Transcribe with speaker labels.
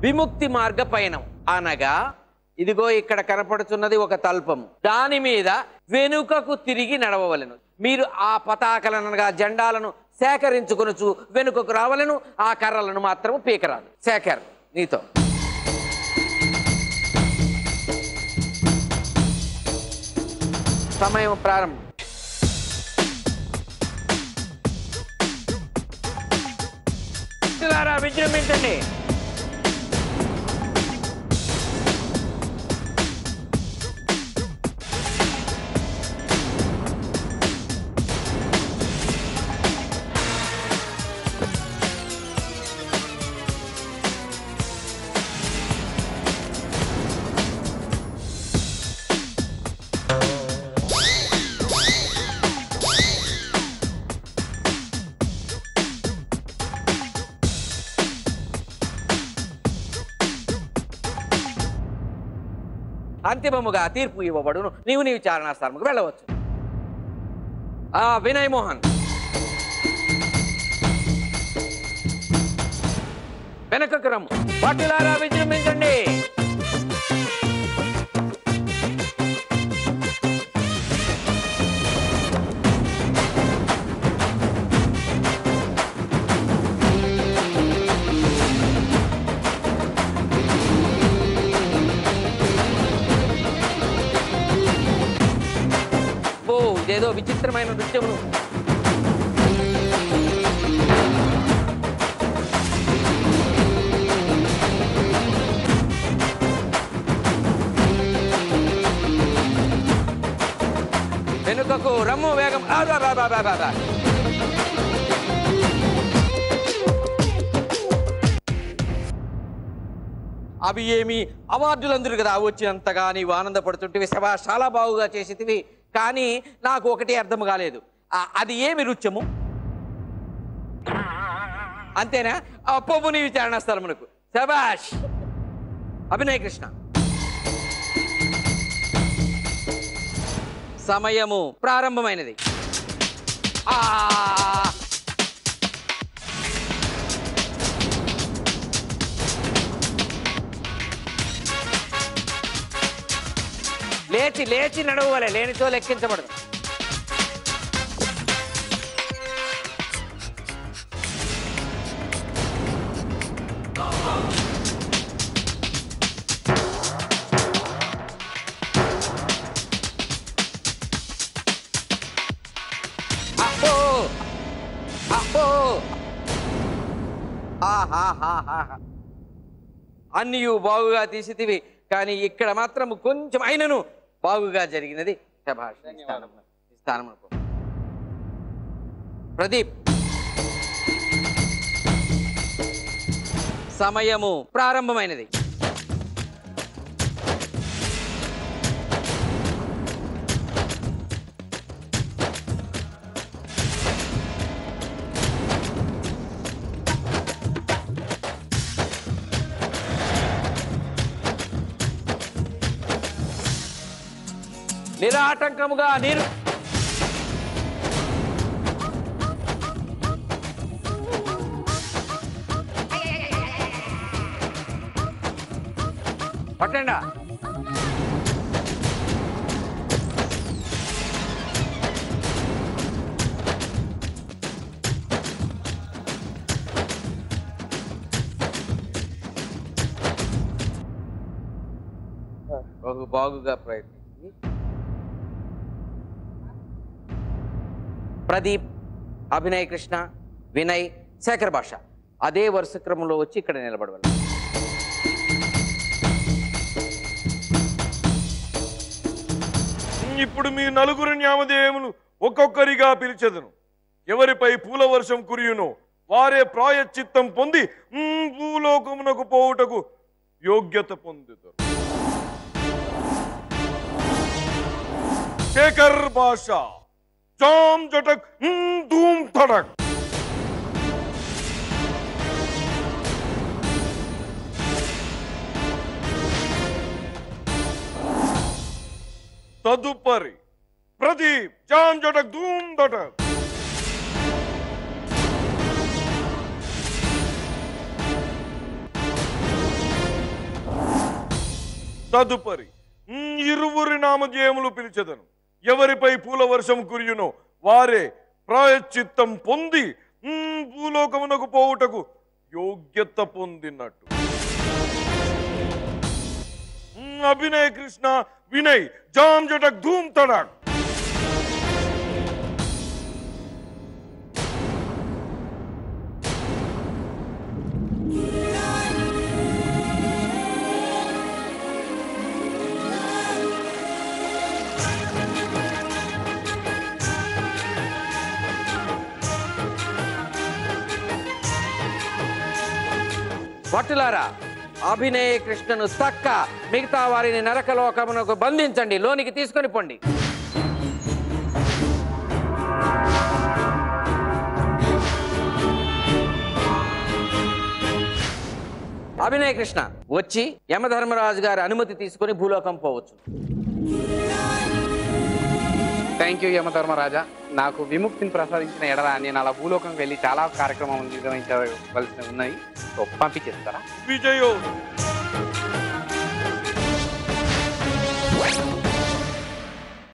Speaker 1: విముక్తి మార్గ పయనం అనగా ఇదిగో ఇక్కడ కనపడుతున్నది ఒక తల్పము. దాని మీద వెనుకకు తిరిగి నడవవలెను. మీరు ఆ పతాకలనగా జెండాలను సేకరించుకొనుచు వెనుకకు రావలను. ఆ కర్రలను మాత్రం పీకరాదు. శేఖర్ నీతో సమయం ప్రారంభం. విజృంభించండి. అంతిమముగా తీర్పు ఇవ్వబడును. నీవు నీ విచారణ స్థానముకు వెళ్ళవచ్చు. వినయ్ మోహన్ వెనకకు రమ్ము. భటులారా విజృంభించండి. ఇదేదో విచిత్రమైన నృత్యమును. వెనుకకు రమ్ము వేగం. అవి ఏమి అవార్డులందరూ కదా వచ్చినంతగా నీవు ఆనందపడుతుంటివి. సభ చాలా బాగుగా చేసేటివి. కానీ నాకు ఒకటి అర్థం కాలేదు. అది ఏమి నృత్యము? అంతేనా? పొవ్వు నీ విచారణ స్థలమునకు. శభాష్. అభినయ్ కృష్ణ సమయము ప్రారంభమైనది. లేచి లేచి నడవలే, లేనితో లెక్కించబడదు. అన్నీ బాగుగా తీసితివి. కానీ ఇక్కడ మాత్రం కొంచెం అయినను బాగుగా జరిగినది. శభాష్. ప్రదీప్ సమయము ప్రారంభమైనది. నిరాటంకముగా నీరు పట్టండా. బహు బాగుగా ప్రయత్నించి ప్రదీప్, అభినయ్ కృష్ణ, వినయ్, శేఖర్ భాష అదే వరుస క్రమంలో వచ్చి ఇక్కడ నిలబడవాలి.
Speaker 2: ఇప్పుడు మీ నలుగురు న్యామదేవులు ఒక్కొక్కరిగా పిలిచెదను. ఎవరిపై పూల వర్షం కురియునో వారే ప్రాయశ్చిత్తం పొంది భూలోకమునకు పోవుటకు యోగ్యత పొందుతారు. శేఖర్ భాష జామ్ జటక్ ధూమ్ ధడక్. తదుపరి ప్రదీప్ జామ్ జటక్ ధూమ్ ధడక్. తదుపరి ఇరువురి నామధేయములు పిలిచెదను. ఎవరిపై పూల వర్షం కురియునో వారే ప్రాయశ్చిత్తం పొంది భూలోకమునకు పోవుటకు యోగ్యత పొందినట్టు. అభినయ కృష్ణ వినయ్ జామ్ జటక్ ధూమ్ తడాక్.
Speaker 1: భటులారా, అభినయ కృష్ణను తక్క మిగతా వారిని నరకలోకమునకు బంధించండి, లోనికి తీసుకొని పొండి. అభినయ కృష్ణ వచ్చి యమధర్మరాజు గారి అనుమతి తీసుకొని భూలోకం పోవచ్చు.
Speaker 3: థ్యాంక్ యూ యమధర్మరాజా. నాకు విముక్తిని ప్రసాదించిన ఎడల నేను అలా భూలోకం వెళ్ళి చాలా కార్యక్రమాలు నిర్వహించవలసి ఉన్నాయి. పంపించేస్తారా?
Speaker 2: విజయో